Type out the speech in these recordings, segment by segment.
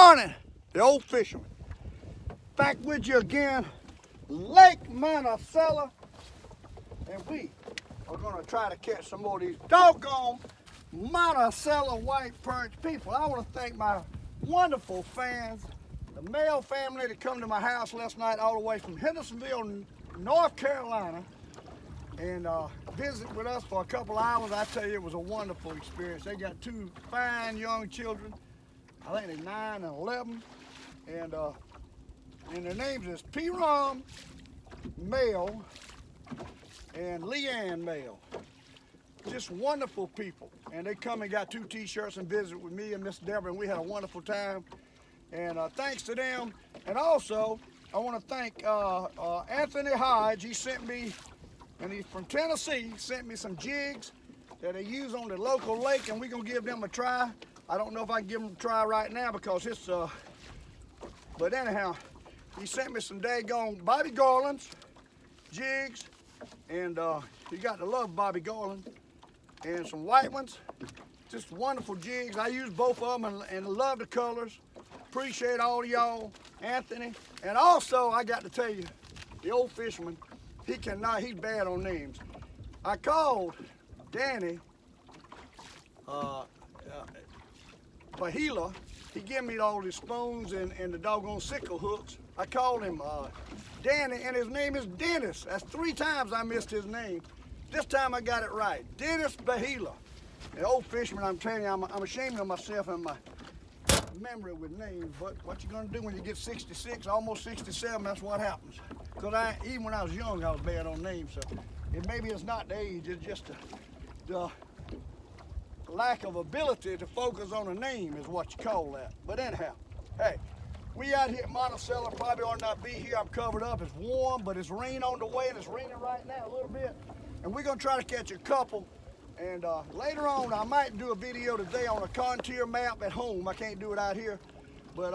morning, the Old Fisherman. Back with you again, Lake Monticello, and we are going to try to catch some more of these doggone Monticello white perch. People, I want to thank my wonderful fans, the male family that come to my house last night all the way from Hendersonville, North Carolina, and visit with us for a couple hours. I tell you, it was a wonderful experience. They got two fine young children. I think they're 9 and 11, and their names is P-Rom, male, and Leanne, male. Just wonderful people, and they come and got 2 t-shirts and visit with me and Miss Deborah, and we had a wonderful time. And thanks to them, and also I want to thank Anthony Hodge. He sent me, and he's from Tennessee, sent me some jigs that they use on the local lake, and we're gonna give them a try. I don't know if I can give them a try right now because it's but anyhow, he sent me some daggone Bobby Garland's jigs, and you got to love Bobby Garland, and some white ones. Just wonderful jigs. I use both of them and love the colors. Appreciate all of y'all, Anthony. And also, I got to tell you, the Old Fisherman, he's bad on names. I called Danny Bahila. He gave me all the spoons and the doggone sickle hooks. I called him Danny, and his name is Dennis. That's 3 times I missed his name. This time I got it right. Dennis Bahila. The Old Fisherman, I'm telling you, I'm ashamed of myself and my memory with names, but what you gonna do when you get 66, almost 67, that's what happens. Because even when I was young, I was bad on names, so maybe it's not the age, it's just the lack of ability to focus on a name is what you call that. But anyhow, hey, we out here at Monticello, probably ought not be here. I'm covered up, it's warm, but it's rain on the way, and it's raining right now a little bit. And we're gonna try to catch a couple. And later on, I might do a video today on a contour map at home. I can't do it out here, but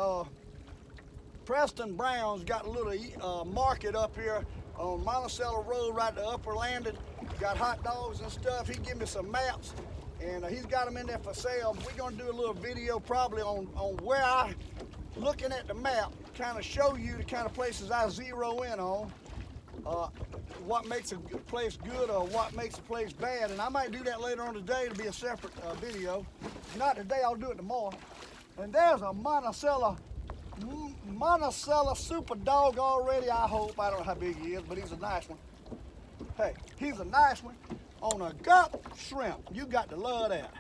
Preston Brown's got a little market up here on Monticello Road, right at the upper landing. Got hot dogs and stuff. He gave me some maps, and he's got them in there for sale. We're gonna do a little video probably on where I, looking at the map, kind of show you the kind of places I zero in on. What makes a place good or what makes a place bad, and I might do that later on today to be a separate video. If not today, I'll do it tomorrow. And there's a Monticello super dog already, I hope. I don't know how big he is, but he's a nice one. Hey, he's a nice one on a gut shrimp. You got to love that.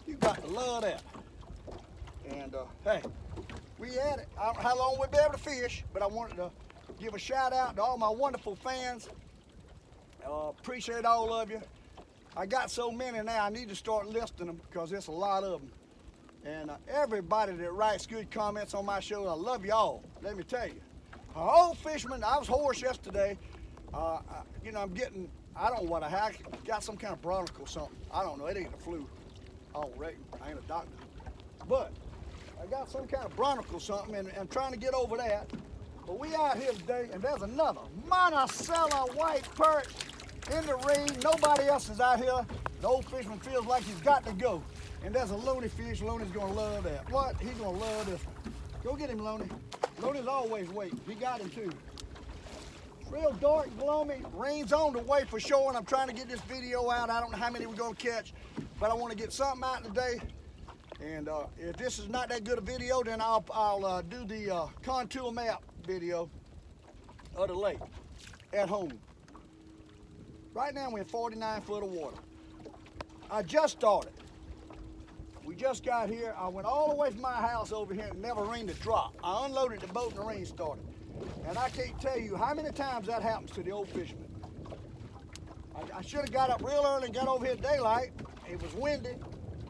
You got to love that. And hey, we at it. I don't know how long we'll be able to fish, but I wanted to give a shout out to all my wonderful fans. Appreciate all of you. I got so many now, I need to start listing them because there's a lot of them. And everybody that writes good comments on my show, I love y'all. Let me tell you. Old Fisherman, I was hoarse yesterday. You know, I don't know what I had. I got some kind of bronchitis or something. I don't know, it ain't the flu. I don't reckon, I ain't a doctor. But I got some kind of bronchitis or something, and I'm trying to get over that. But we out here today, and there's another Monticello white perch in the rain. Nobody else is out here. The Old Fisherman feels like he's got to go. And there's a loony fish. Looney's gonna love that. What? He's gonna love this one. Go get him, Looney. Looney's always waiting. He got him too. It's real dark, gloomy. Rain's on the way for sure, and I'm trying to get this video out. I don't know how many we're gonna catch, but I want to get something out today. And if this is not that good a video, then I'll do the contour map video of the lake at home. Right now we're in 49 foot of water. I just started. We just got here. I went all the way from my house over here and never rained a drop. I unloaded the boat and the rain started. And I can't tell you how many times that happens to the Old Fisherman. I should have got up real early and got over here at daylight. It was windy.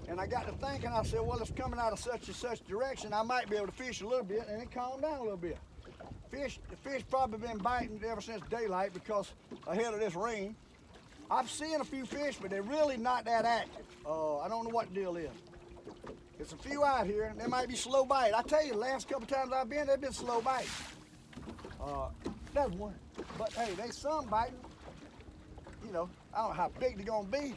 And I got to thinking, I said, well, it's coming out of such and such direction. I might be able to fish a little bit, and it calmed down a little bit. The fish probably been biting ever since daylight because ahead of this rain. I've seen a few fish, but they're really not that active. I don't know what the deal is. There's a few out here, and they might be slow bite. I tell you, the last couple times I've been, they've been slow bite. That's one. But hey, they some biting. You know, I don't know how big they're gonna be.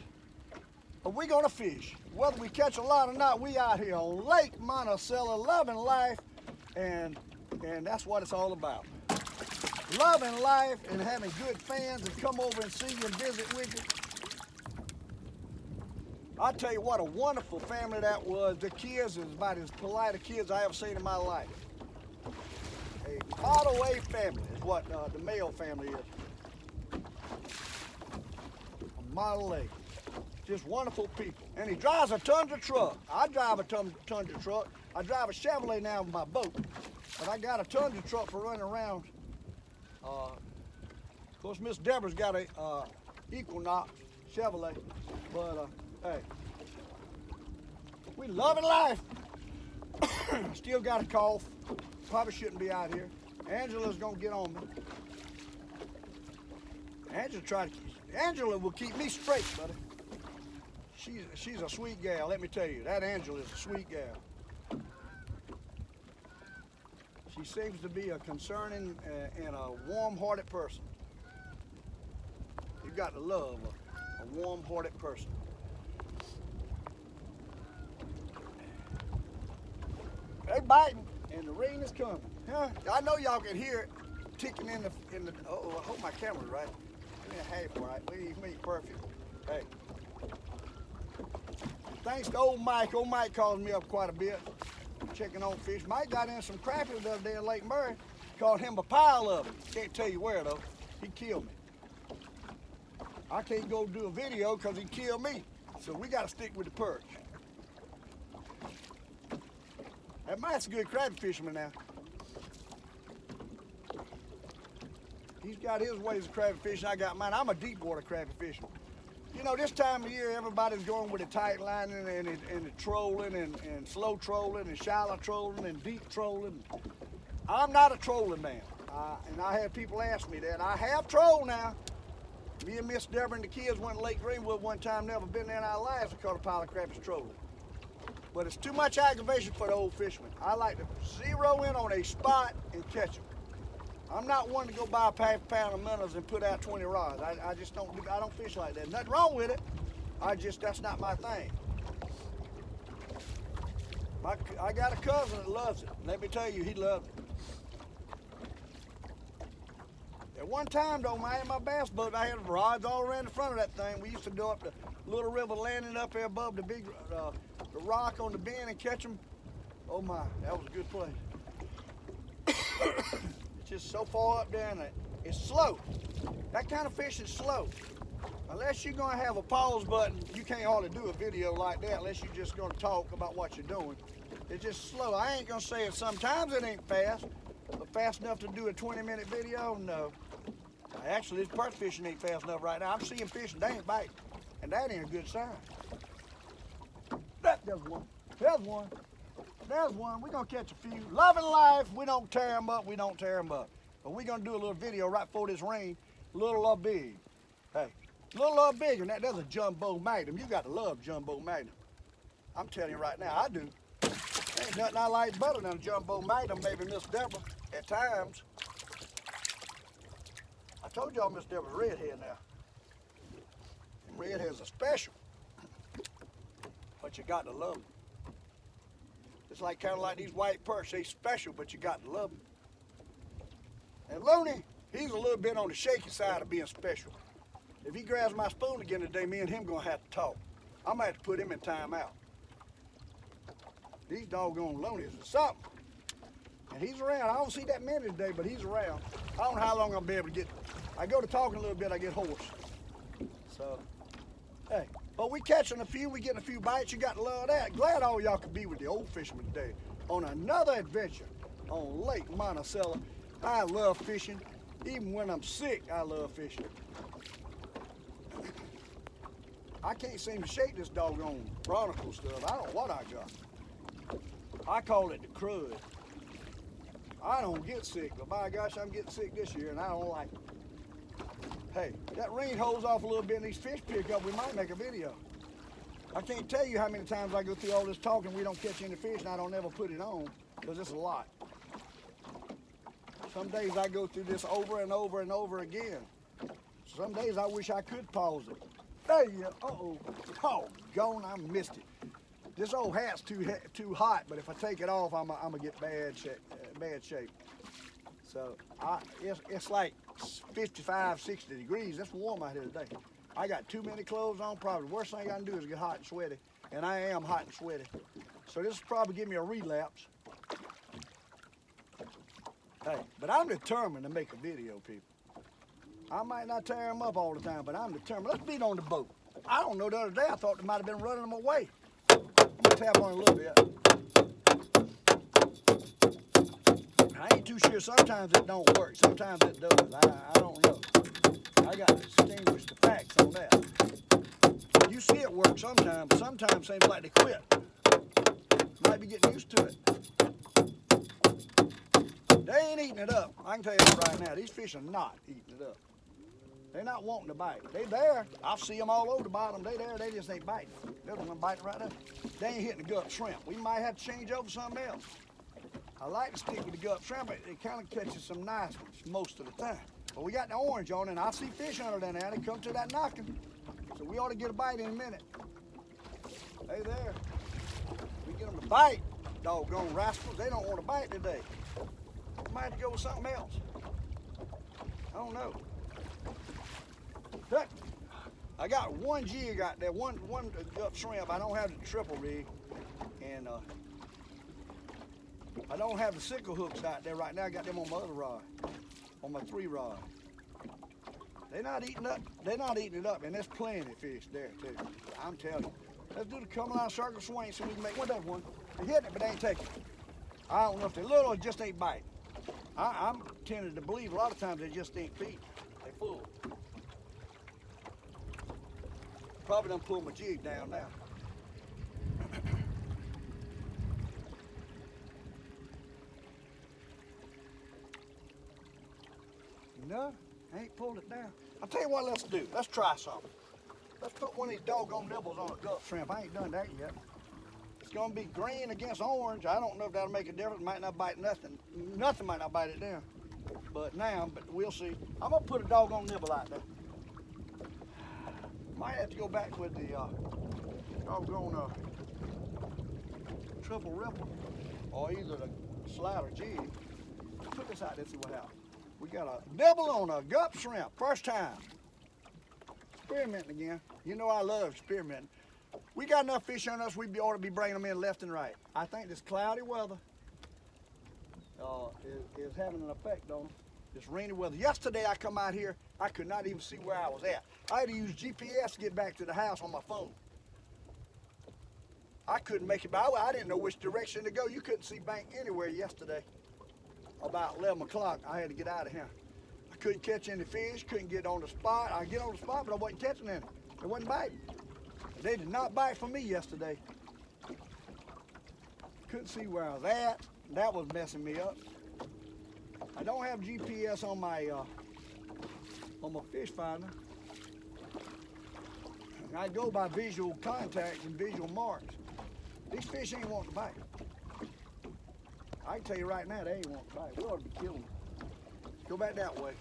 But we're gonna fish. Whether we catch a lot or not, we out here on Lake Monticello, loving life, and that's what it's all about. Loving life and having good fans that come over and see you and visit with you. I tell you what, a wonderful family that was. The kids is about as polite as kids I ever seen in my life. A Model A family is what the male family is. A Model A. Just wonderful people. And he drives a Tundra truck. I drive a Tundra truck. I drive a Chevrolet now with my boat. But I got a Tundra truck for running around. Of course, Miss Deborah's got a Equinox Chevrolet. But, hey, we loving life. Still got a cough. Probably shouldn't be out here. Angela's gonna get on me. Angela will keep me straight, buddy. She's a sweet gal, let me tell you. That Angela is a sweet gal. She seems to be a concerning and a warm-hearted person. You've got to love a warm-hearted person. They biting, and the rain is coming. Huh? I know y'all can hear it ticking in the. Oh, I hope my camera's right. Give me a half right. Leave me perfect. Hey. Thanks to old Mike. Old Mike calls me up quite a bit, checking on fish. Mike got in some crappie the other day in Lake Murray. Caught him a pile of them. Can't tell you where though. He killed me. I can't go do a video because he killed me. So we got to stick with the perch. That Mike's a good crappie fisherman now. He's got his ways of crappie fishing. I got mine. I'm a deep water crappie fisherman. You know, this time of year, everybody's going with the tight lining and the trolling and slow trolling and shallow trolling and deep trolling. I'm not a trolling man. And I had people ask me that. I have trolled now. Me and Miss Deborah and the kids went to Lake Greenwood one time, never been there in our lives, and caught a pile of crappies trolling. But it's too much aggravation for the old fisherman. I like to zero in on a spot and catch them. I'm not one to go buy a half pound of minnows and put out 20 rods. I just don't fish like that. Nothing wrong with it. That's not my thing. I got a cousin that loves it. Let me tell you, he loves it. At one time though, I had my bass boat, I had rods all around the front of that thing. We used to go up the little river landing up there above the big the rock on the bend and catch them. Oh my, that was a good place. It's just so far up there and it's slow. That kind of fish is slow. Unless you're gonna have a pause button, you can't hardly do a video like that unless you're just gonna talk about what you're doing. It's just slow. I ain't gonna say it sometimes it ain't fast, but fast enough to do a 20-minute video, no. Actually, this perch fishing ain't fast enough right now. I'm seeing fish and they ain't biting, and that ain't a good sign. There's one. There's one. There's one. We're gonna catch a few. Loving life. We don't tear them up. We don't tear them up. But we're gonna do a little video right before this rain. Little or big. Hey, little or big, and that's a jumbo magnum. You got to love jumbo magnum. I'm telling you right now, I do. Ain't nothing I like better than a jumbo magnum. Maybe Miss Deborah at times. I told y'all Miss Deborah's redhead now. And redheads are special. But you got to love them. It's like kind of like these white perch. They special, but you got to love them. And Looney, he's a little bit on the shaky side of being special. If he grabs my spoon again today, me and him gonna have to talk. I'm gonna have to put him in timeout. These doggone Loonies are something. And he's around. I don't see that many today, but he's around. I don't know how long I'll be able to get. I go to talking a little bit, I get hoarse. So, hey, but we catching a few, we getting a few bites. You got to love that. Glad all y'all could be with the Old Fisherman today on another adventure on Lake Monticello. I love fishing. Even when I'm sick, I love fishing. I can't seem to shake this doggone barnacle stuff. I don't know what I got. I call it the crud. I don't get sick, but by gosh, I'm getting sick this year, and I don't like it. Hey, that rain holds off a little bit and these fish pick up, we might make a video. I can't tell you how many times I go through all this talking, we don't catch any fish, and I don't ever put it on, because it's a lot. Some days I go through this over and over and over again. Some days I wish I could pause it. There you go. Uh-oh. Oh, gone, I missed it. This old hat's too hot, but if I take it off, I'm gonna get bad shape. So it's like 55, 60 degrees. It's warm out here today. I got too many clothes on. Probably the worst thing I can do is get hot and sweaty, and I am hot and sweaty. So this will probably give me a relapse. Hey, but I'm determined to make a video, people. I might not tear them up all the time, but I'm determined. Let's beat on the boat. I don't know, the other day I thought they might have been running them away. I'm gonna tap on it a little bit. I ain't too sure. Sometimes it don't work. Sometimes it does. I don't know. I got to distinguish the facts on that. You see it work sometimes, but sometimes it seems like they quit. Might be getting used to it. They ain't eating it up. I can tell you that right now. These fish are not eating it up. They're not wanting to bite. They there. I see them all over the bottom. They there. They just ain't biting. They're the one biting right there. They ain't hitting the gut shrimp. We might have to change over something else. I like to stick with the gut shrimp. It kind of catches some nice ones most of the time. But we got the orange on, and I see fish under there now. They come to that knocking. So we ought to get a bite in a minute. Hey there. We get them to bite. Doggone rascals. They don't want to bite today. Might have to go with something else. I don't know. But I got one jig out there, one gut shrimp. I don't have the triple rig, and I don't have the sickle hooks out there right now. I got them on my other rod, on my 3 rod. They're not eating up. They're not eating it up, and there's plenty of fish there too. I'm telling you. Let's do the come line circle swing so we can make one. That one. They're hitting it, but they ain't taking it. I don't know if they're little or just ain't biting. I'm tended to believe a lot of times they just ain't feeding. They full. Probably done pull my jig down now. No, I ain't pulled it down. I'll tell you what let's do. Let's try something. Let's put one of these doggone nibbles on a gut shrimp. I ain't done that yet. It's gonna be green against orange. I don't know if that'll make a difference. Might not bite nothing. Nothing might not bite it down. But we'll see. I'm gonna put a doggone nibble out there. Might have to go back with the doggone triple ripple or either the slider jig. Put this out there and see what happens. We got a nibble on a gut shrimp. First time. Experimenting again. You know I love experimenting. We got enough fish on us, we ought to be bringing them in left and right. I think this cloudy weather is having an effect on them. This rainy weather. Yesterday I come out here, I could not even see where I was at. I had to use GPS to get back to the house on my phone. I couldn't make it, but I didn't know which direction to go. You couldn't see bank anywhere yesterday. About 11 o'clock, I had to get out of here. I couldn't catch any fish, couldn't get on the spot. I get on the spot, but I wasn't catching any. They wasn't biting. They did not bite for me yesterday. Couldn't see where I was at. That was messing me up. I don't have GPS on my fish finder. I go by visual contacts and visual marks. These fish ain't wanting to bite. I can tell you right now, they ain't wanting to bite. We ought to be killing them. Go back that way.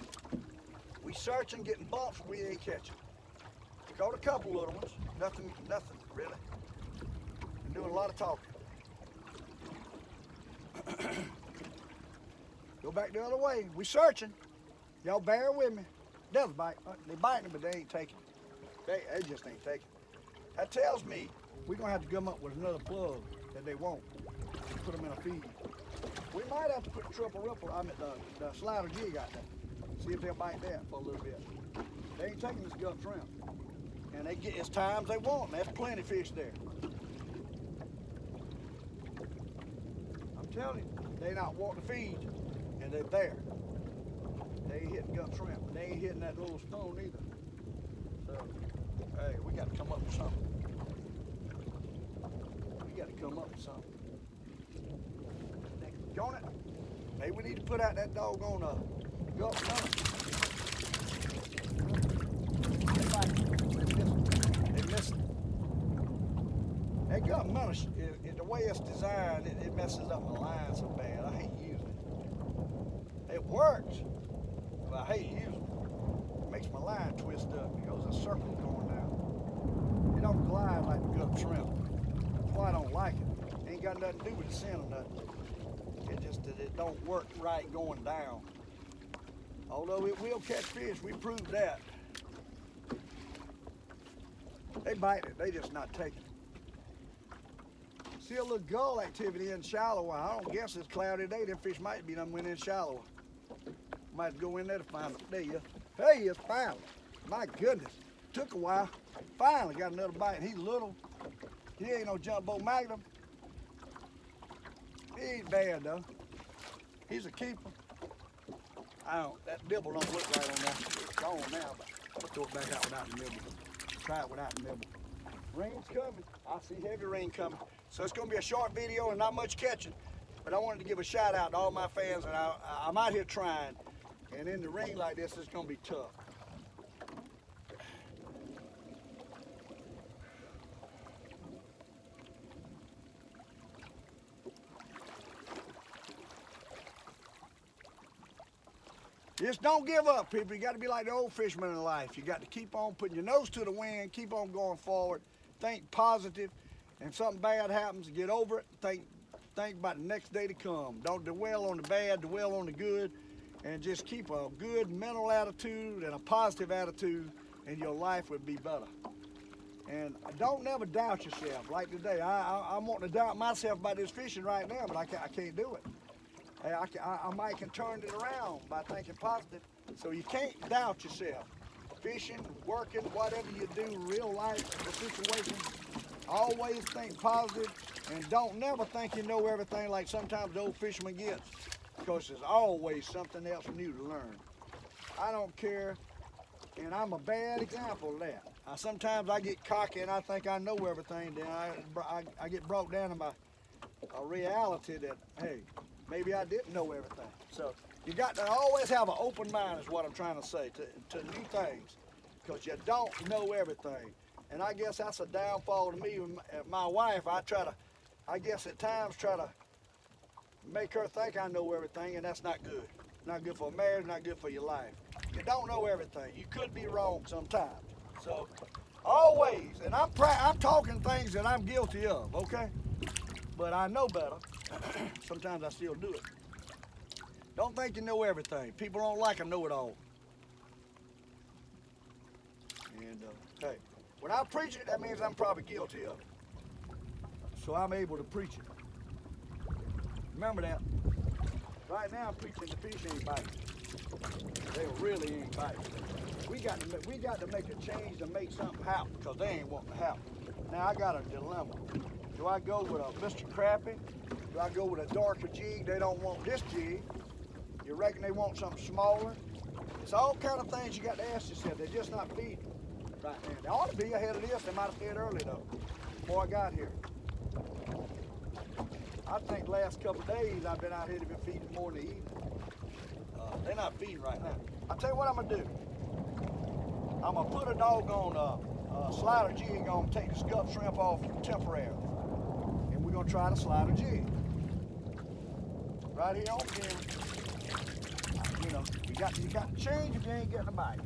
We searching, getting bumps, we ain't catching. Caught a couple little ones. Nothing really. Been doing a lot of talking. Go back the other way. We searching. Y'all bear with me. They'll bite. They biting, but they ain't taking. They just ain't taking. That tells me we're gonna have to come up with another plug that they won't. Put them in a feed. We might have to put the triple ripple. The slider jig out there. See if they'll bite that for a little bit. They ain't taking this gut shrimp. And they get as times they want. There's plenty of fish there. I'm telling you, they not wanting to feed, and they're there. They ain't hitting gut shrimp. They ain't hitting that little stone either. So, hey, we got to come up with something. We got to come up with something. On it. Maybe we need to put out that doggone gut shrimp. They missed it. That gut mullet, the way it's designed, it messes up my line so bad. I hate using it. It works, but I hate using it. It makes my line twist up. It goes in circles going down. don't glide like the gut shrimp. That's why I don't like it. Ain't got nothing to do with the sin or nothing. It just that it don't work right going down. Although it will catch fish, we proved that. They bite it, they just not taking it. See a little gull activity in shallow. I don't guess it's cloudy today. Them fish might be done went in shallow. Might have to go in there to find them. There you go. Hey, it's finally. My goodness. Took a while. Finally got another bite. He's little. He ain't no jumbo magnum. He ain't bad though. He's a keeper. That nibble don't look right on that. It's gone now, but I'm gonna throw it back out without the nibble. Try it without the nibble. Rain's coming. I see heavy rain coming. So it's gonna be a short video and not much catching. But I wanted to give a shout out to all my fans, and I'm out here trying. And in the rain like this, it's gonna be tough. Just don't give up, people. You got to be like the old fisherman in life. You got to keep on putting your nose to the wind, keep on going forward, think positive, and something bad happens, get over it, think about the next day to come. Don't dwell on the bad, dwell on the good, and just keep a good mental attitude and a positive attitude, and your life would be better. And don't never doubt yourself. Like today, I'm wanting to doubt myself about this fishing right now, but I can't do it. I might can turn it around by thinking positive. So you can't doubt yourself. Fishing, working, whatever you do, real life, the situation, always think positive, and don't never think you know everything like sometimes the old fisherman gets, because there's always something else new to learn. I don't care, and I'm a bad example of that. Sometimes I get cocky and I think I know everything, then I get brought down to my reality that, hey, maybe I didn't know everything. So you got to always have an open mind is what I'm trying to say to new things, because you don't know everything. And I guess that's a downfall to me and my wife. I guess at times try to make her think I know everything, and that's not good. Not good for a marriage, not good for your life. You don't know everything. You could be wrong sometimes. So always, and I'm talking things that I'm guilty of, okay? But I know better. Sometimes I still do it. Don't think you know everything. People don't like a know-it-all. And hey, when I preach it, that means I'm probably guilty of it. So I'm able to preach it. Remember that. Right now I'm preaching the fish ain't biting. They really ain't biting. We got to make a change to make something happen, because they ain't wanting to happen. Now I got a dilemma. Do I go with a Mr. Crappie? Do I go with a darker jig? They don't want this jig. You reckon they want something smaller? It's all kind of things you got to ask yourself. They're just not feeding right now. They ought to be ahead of this. They might have fed early though, before I got here. I think the last couple of days I've been out here to be feeding more in the evening. They're not feeding right now. I'll tell you what I'm gonna do. I'm gonna put a doggone slider jig on, take the scup shrimp off temporarily. And we're gonna try the slider jig. Right here on camera. You know, you got to change if you ain't getting a bite.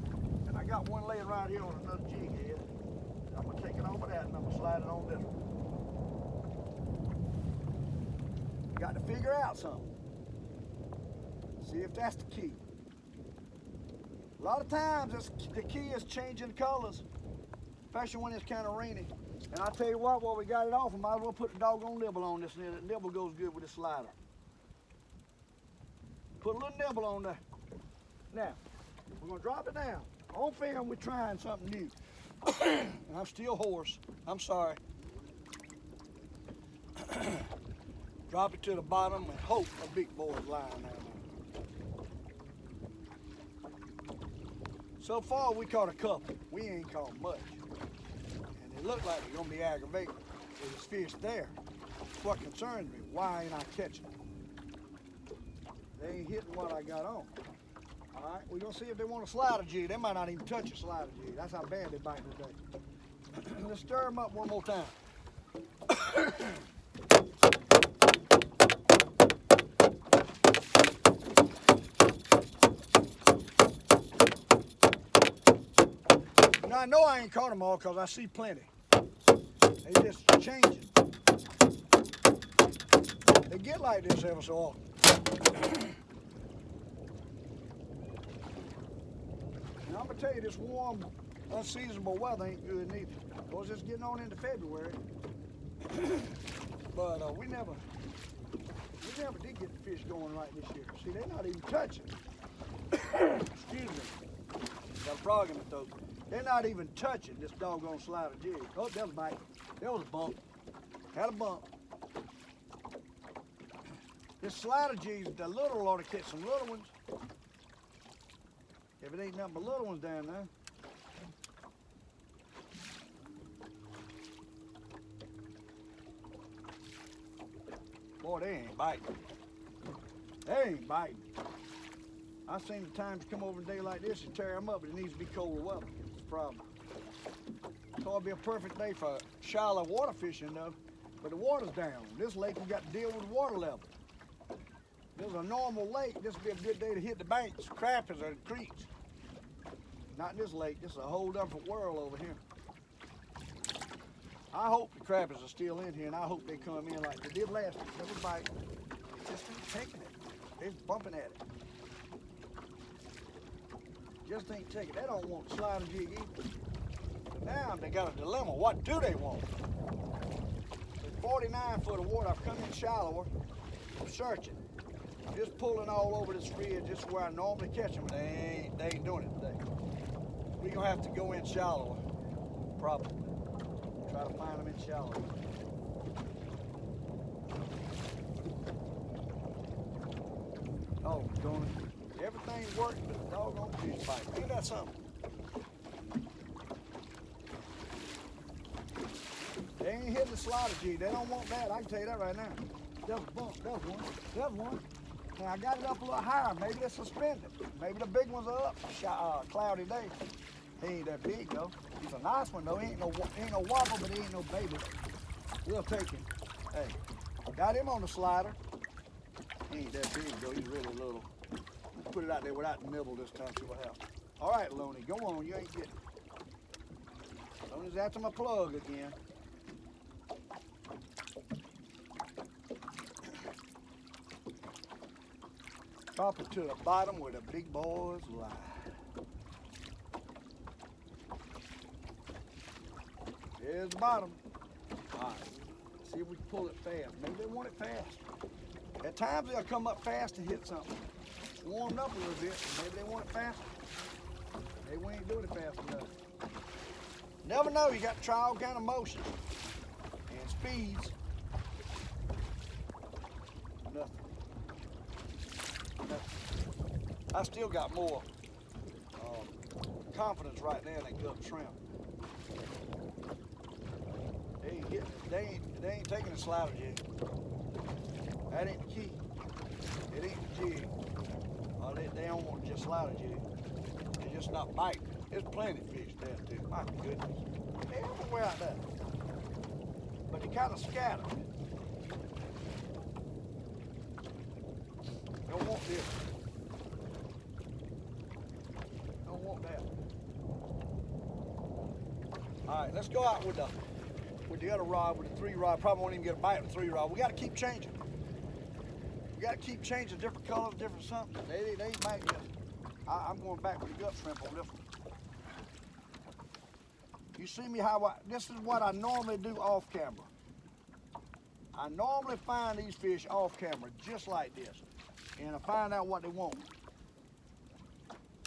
And I got one laying right here on another jig head. I'm gonna take it off of that and I'm gonna slide it on this one. You got to figure out something. See if that's the key. A lot of times the key is changing colors, especially when it's kind of rainy. And I'll tell you what, while we got it off, I might as well put the doggone nibble on this, and the nibble goes good with the slider. Put a little nibble on there. Now, we're gonna drop it down. On film, we're trying something new. And I'm still hoarse. I'm sorry. Drop it to the bottom and hope a big boy is lying down there. So far, we caught a couple. We ain't caught much. And it looked like they're gonna be aggravated. There's fish there. That's what concerns me. Why ain't I catching them? They ain't hitting what I got on. All right, we're gonna see if they want a slider jig. They might not even touch a slider jig. That's how bad they bite today. Let's stir them up one more time. Now I know I ain't caught them all because I see plenty. They just changing. They get like this every so often. And I'm gonna tell you, this warm, unseasonable weather ain't good neither. Of course, it's getting on into February, but we never did get the fish going right this year. See, they're not even touching. Excuse me. Got a frog in my throat. They're not even touching this doggone slider jig. Oh, that was a bite. There was a bump. Had a bump. This slider jig, the little ought to catch some little ones. If it ain't nothing but little ones down there. Boy, they ain't biting. They ain't biting. I've seen the times come over a day like this and tear them up, but it needs to be colder weather. It's a problem. So it'll be a perfect day for shallow water fishing though, but the water's down. This lake, we got to deal with the water level. If this is a normal lake, this would be a good day to hit the banks, crappers, or the creeks. Not in this lake. This is a whole different world over here. I hope the crappers are still in here, and I hope they come in like they did last week. Everybody just ain't taking it. They're bumping at it. Just ain't taking it. They don't want slider jig either. So now they got a dilemma. What do they want? There's 49 foot of water. I've come in shallower. I'm searching. I'm just pulling all over this ridge, just where I normally catch them, but they ain't doing it today. We're gonna have to go in shallower, probably. Try to find them in shallow. Oh, darn it. Everything's working, but the doggone fish bite. Ain't that something? They ain't hitting the slider jig. They don't want that. I can tell you that right now. That was a bump. That was one. That was one. Now I got it up a little higher. Maybe they're suspended. Maybe the big ones are up. Cloudy day. He ain't that big though. He's a nice one though. He ain't no wobble, but he ain't no baby. We'll take him. Hey, got him on the slider. He ain't that big though. He's really little. Put it out there without the nibble this time. See what happens. All right, Looney, go on. You ain't getting. Looney's after my plug again. Drop it to the bottom where the big boys lie. There's the bottom. All right, see if we can pull it fast. Maybe they want it fast. At times they'll come up fast and hit something. It's warmed up a little bit, maybe they want it fast. Maybe we ain't doing it fast enough. Never know, you got to try all kind of motions and speeds. Nothing. I still got more confidence right now in that gut shrimp. They ain't taking the slider jig. That ain't the key. It ain't the jig. They don't want just slider jig. They're just not biting. There's plenty of fish there too. My goodness. They're everywhere out there. But they kind of scattered. Don't want this. Don't want that. All right, let's go out with the other rod, with the 3-rod. Probably won't even get a bite with the 3-rod. We got to keep changing. We got to keep changing different colors, different something. They ain't biting yet. I'm going back with the gut shrimp on this one. You see me this is what I normally do off camera. I normally find these fish off camera just like this. And I find out what they want.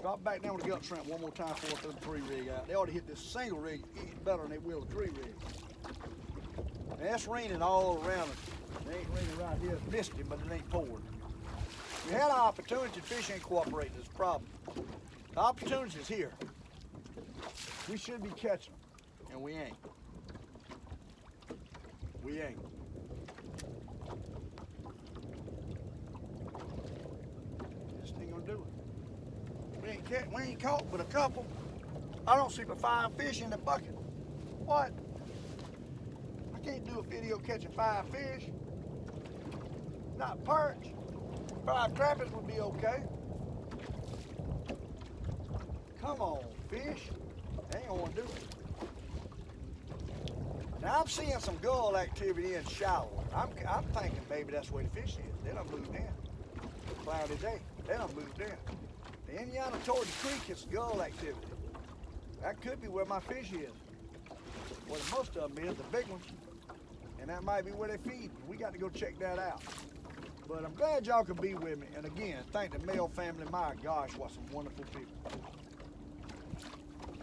Drop back down with the gut shrimp one more time before I throw the 3 rig out. They ought to hit this single rig better than they will the 3 rig. Now it's raining all around us. It ain't raining right here. It's misty, but it ain't pouring. We had an opportunity, fish ain't cooperating. It's a problem. The opportunity is here. We should be catching them, and we ain't. We ain't. This thing gonna do it. We ain't caught but a couple. I don't see but 5 fish in the bucket. What? I can't do a video catching 5 fish. Not perch. 5 crappers would be okay. Come on, fish. They ain't gonna do it. Now I'm seeing some gull activity in shallow. I'm thinking maybe that's where the fish is. They done moved in. Cloudy day. They done moved in. The Indiana toward the creek is gull activity. That could be where my fish is. Where most of them is, the big ones. And that might be where they feed. We got to go check that out. But I'm glad y'all could be with me. And again, thank the Mail family. My gosh, what some wonderful people.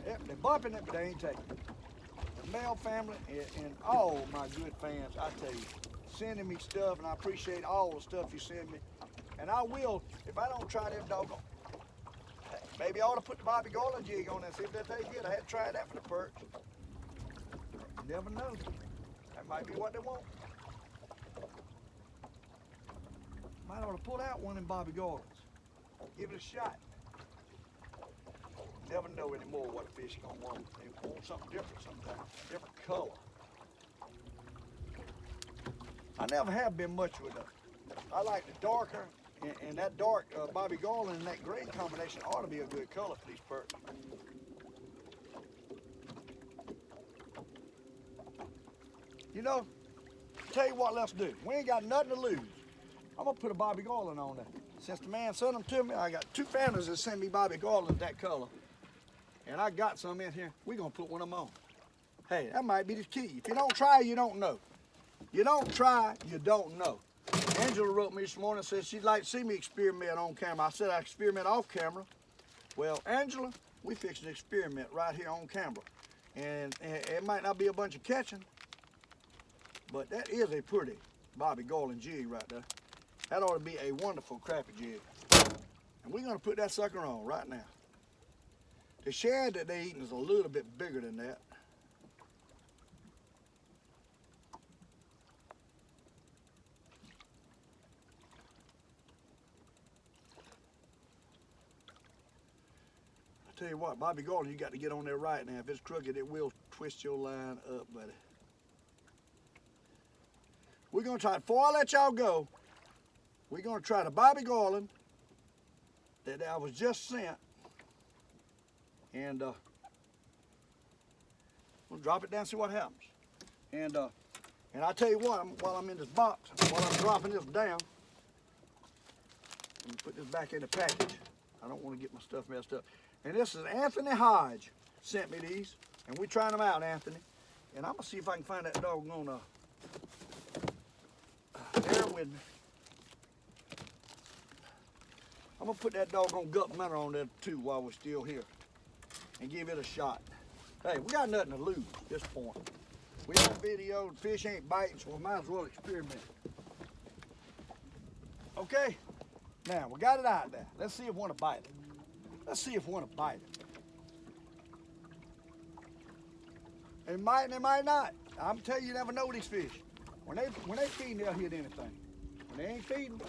Yep, they're bumping it, but they ain't taking it. The Mail family and all my good fans, I tell you, sending me stuff, and I appreciate all the stuff you send me. And I will, if I don't try them doggone, maybe I ought to put the Bobby Garland jig on there, see if that tastes good. I had to try that for the perch. You never know. That might be what they want. Might ought to pull out one in Bobby Garland's. Give it a shot. Never know anymore what a fish is gonna want. They want something different sometimes, different color. I never have been much with them. I like the darker, and that dark Bobby Garland and that gray combination ought to be a good color for these perch. You know, tell you what, let's do. We ain't got nothing to lose. I'm gonna put a Bobby Garland on there. Since the man sent them to me, I got 2 families that sent me Bobby Garland that color. And I got some in here. We're gonna put one of them on. Hey, that might be the key. If you don't try, you don't know. You don't try, you don't know. Angela wrote me this morning and said she'd like to see me experiment on camera. I said I experiment off camera. Well, Angela, we fixed an experiment right here on camera. And it might not be a bunch of catching, but that is a pretty Bobby Garland jig right there. That ought to be a wonderful crappie jig. And we're gonna put that sucker on right now. The shad that they're eating is a little bit bigger than that. I tell you what, Bobby Garland, you got to get on there right now. If it's crooked, it will twist your line up, buddy. We're gonna try, before I let y'all go, we're gonna try the Bobby Garland that I was just sent. And we'll drop it down and see what happens. And I'll tell you what, while I'm in this box, while I'm dropping this down, let me put this back in the package. I don't want to get my stuff messed up. And this is Anthony Hodge sent me these, and we're trying them out, Anthony. And I'm gonna see if I can find that doggone bear with me. I'm gonna put that doggone gut minnow on there too while we're still here and give it a shot. Hey, we got nothing to lose at this point. We on video, the fish ain't biting, so we might as well experiment. Okay, now we got it out there. Let's see if one will bite it. Let's see if one will bite it. It might and it might not. I'm telling you, you never know these fish. When they feeding, they'll hit anything. When they ain't feeding,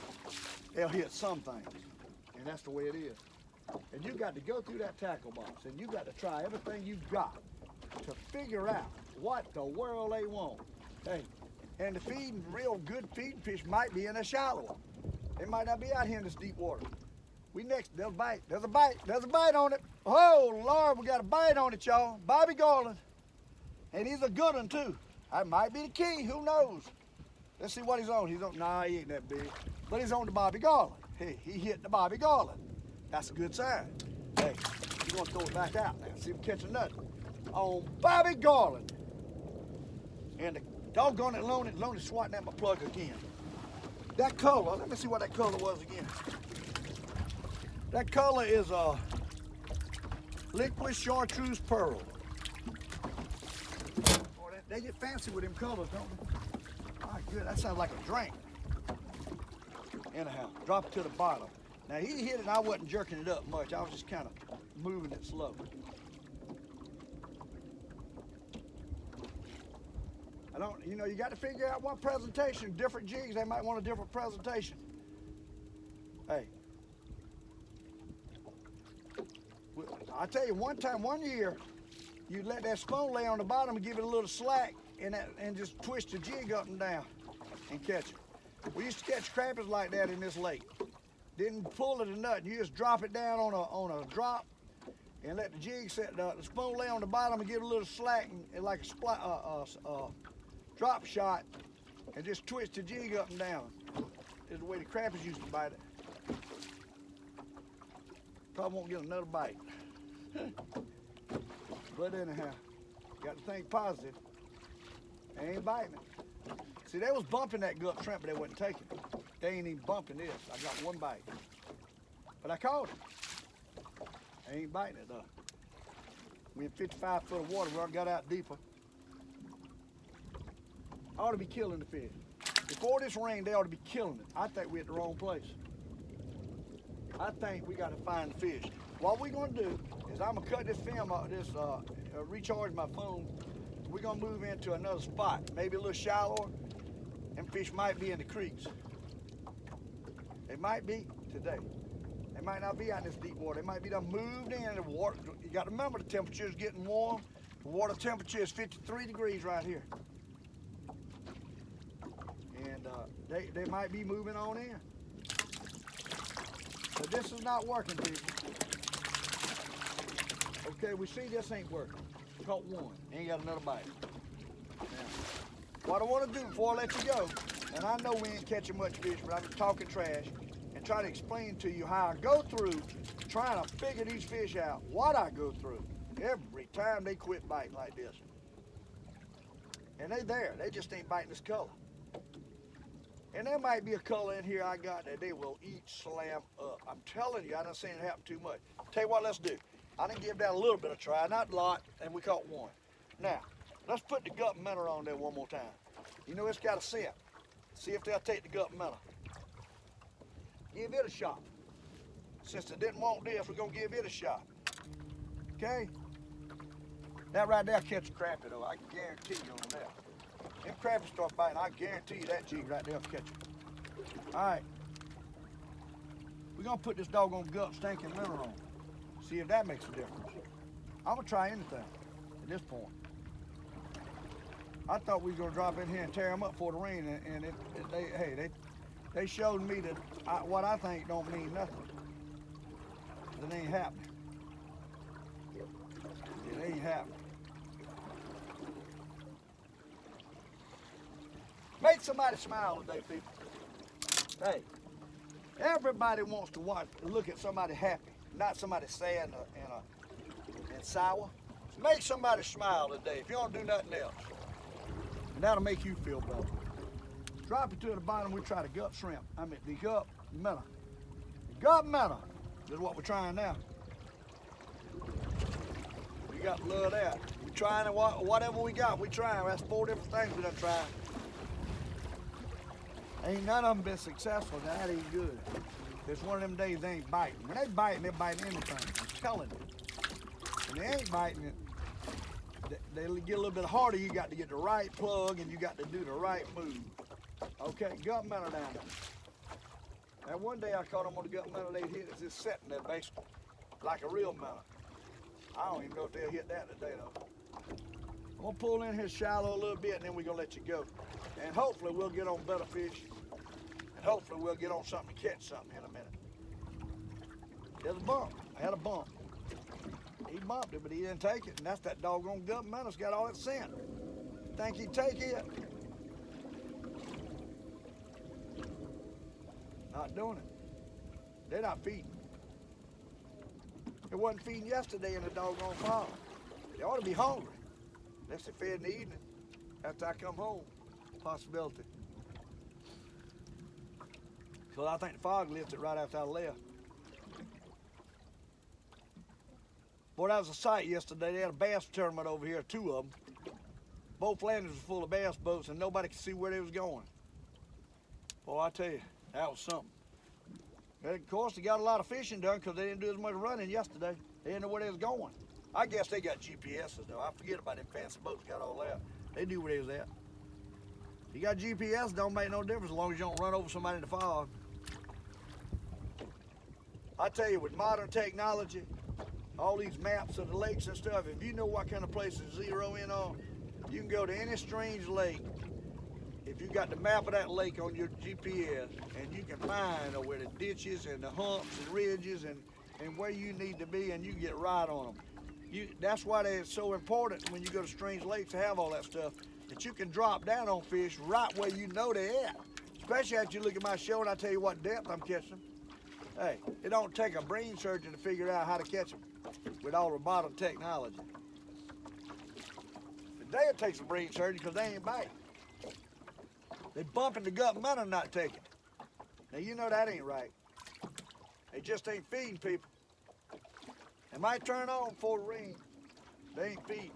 they'll hit some things. And that's the way it is. And you got to go through that tackle box and you got to try everything you've got to figure out what the world they want. Hey, and the feeding, real good feeding fish might be in a shallow one. They might not be out here in this deep water. We next, there's a bite, there's a bite, there's a bite on it. Oh Lord, we got a bite on it, y'all. Bobby Garland. And he's a good one too. That might be the key, who knows? Let's see what he's on. He's on, nah, he ain't that big. But he's on the Bobby Garland. Hey, he hit the Bobby Garland. That's a good sign. Hey, he's gonna throw it back out now. See if he catches nothing. On Bobby Garland. And the doggone it, Loney swatting at my plug again. That color, let me see what that color was again. That color is a liquid chartreuse pearl. Boy, they get fancy with them colors, don't they? My good, that sounds like a drink. Anyhow, drop it to the bottom. Now he hit it and I wasn't jerking it up much. I was just kind of moving it slow. I don't, you know, you got to figure out what presentation. Different jigs, they might want a different presentation. Hey. I tell you, one year, you let that spoon lay on the bottom and give it a little slack and just twist the jig up and down and catch it. We used to catch crappies like that in this lake. Didn't pull it or nothing. You just drop it down on a drop and let the jig set, the spoon lay on the bottom and give it a little slack and like a drop shot, and just twist the jig up and down. Is the way the crappies used to bite it. Probably won't get another bite. But anyhow, got to think positive. They ain't biting it. See, they was bumping that gut shrimp, but they wasn't taking it. They ain't even bumping this. I got one bite. But I caught it. They ain't biting it though. We in 55 foot of water. We already got out deeper. I ought to be killing the fish. Before this rain, they ought to be killing it. I think we're at the wrong place. I think we got to find the fish. What we're gonna do is I'm gonna cut this film out, recharge my phone. We're gonna move into another spot, maybe a little shallower. Them fish might be in the creeks. They might be today. They might not be out in this deep water. They might be done moved in the water. You got to remember the temperature is getting warm. The water temperature is 53 degrees right here. And they might be moving on in. But this is not working, people. Okay, we see this ain't working. Caught one. Ain't got another bite. Now, what I want to do before I let you go, and I know we ain't catching much fish, but I'm talking trash, and try to explain to you how I go through trying to figure these fish out, what I go through every time they quit biting like this. And they there. They just ain't biting this color. And there might be a color in here I got that they will eat slam up. I'm telling you, I done seen it happen too much. Tell you what, let's do. I done give that a little bit of try, not a lot, and we caught one. Now, let's put the gut minnow on there one more time. You know it's got a scent. See if they'll take the gut minnow. Give it a shot. Since they didn't want this, we're gonna give it a shot. Okay? That right there catch a crappie though, I can guarantee you on that. Them crappies start biting, I guarantee you that jig right there will catch it. All right. We're gonna put this doggone gut stinking minnow on. See if that makes a difference. I'm gonna try anything at this point. I thought we was gonna drop in here and tear them up for the rain, and they showed me that what I think don't mean nothing. It ain't happening. It ain't happening. Make somebody smile today, people. Hey, everybody wants to look at somebody happy, not somebody sad and sour. Make somebody smile today if you don't do nothing else. And that'll make you feel better. Drop it to the bottom, we try the gut shrimp. I mean, the gut minnow. The gut minnow is what we're trying now. We got blood of that. We're trying whatever we got, we trying. That's 4 different things we done tried. Ain't none of them been successful. That ain't good. It's one of them days they ain't biting. When they biting anything. I'm telling you. When they ain't biting it, they get a little bit harder. You got to get the right plug and you got to do the right move. Okay, gut minnow down there. That one day I caught them on the gut minnow, they hit it just sitting there basically, like a real minnow. I don't even know if they'll hit that today though. I'm gonna pull in here shallow a little bit and then we're gonna let you go. And hopefully we'll get on better fish. And hopefully we'll get on something to catch something in a minute. There's a bump. I had a bump. He bumped it, but he didn't take it. And that's that doggone gut minnow's got all that scent. Think he'd take it? Not doing it. They're not feeding. They wasn't feeding yesterday in the doggone pond. They ought to be hungry. Unless they fed in the evening after I come home. Possibility. So I think the fog lifted right after I left. Boy, that was a sight yesterday. They had a bass tournament over here, 2 of them. Both landings were full of bass boats and nobody could see where they was going. Boy, I tell you, that was something. And of course, they got a lot of fishing done because they didn't do as much running yesterday. They didn't know where they was going. I guess they got GPSs though. I forget about them fancy boats, got all that. They knew where they was at. You got GPS, don't make no difference as long as you don't run over somebody in the fog. I tell you, with modern technology, all these maps of the lakes and stuff, if you know what kind of places to zero in on, you can go to any strange lake. If you got the map of that lake on your GPS, and you can find where the ditches and the humps and ridges and and where you need to be, and you get right on them. That's why it's so important when you go to strange lakes to have all that stuff, that you can drop down on fish right where you know they're at. Especially after you look at my show and I tell you what depth I'm catching them. Hey, it don't take a brain surgeon to figure out how to catch them with all the modern technology. Today it takes a brain surgeon because they ain't biting. They bumping the gut money and not taking. Now you know that ain't right. They just ain't feeding people. They might turn on before the rain. They ain't feeding.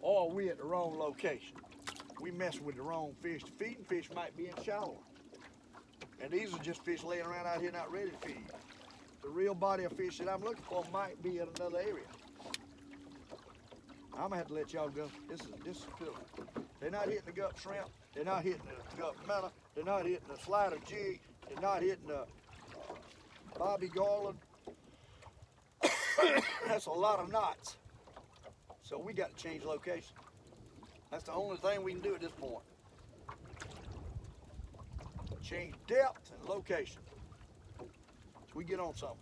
Or we at the wrong location. We messing with the wrong fish. The feeding fish might be in shallow. And these are just fish laying around out here not ready to feed. The real body of fish that I'm looking for might be in another area. I'm gonna have to let y'all go. This is cool. They're not hitting the gut shrimp. They're not hitting the gut minnow. They're not hitting the slider jig. They're not hitting the Bobby Garland. That's a lot of knots. So we got to change location. That's the only thing we can do at this point. Change depth and location. So we get on something.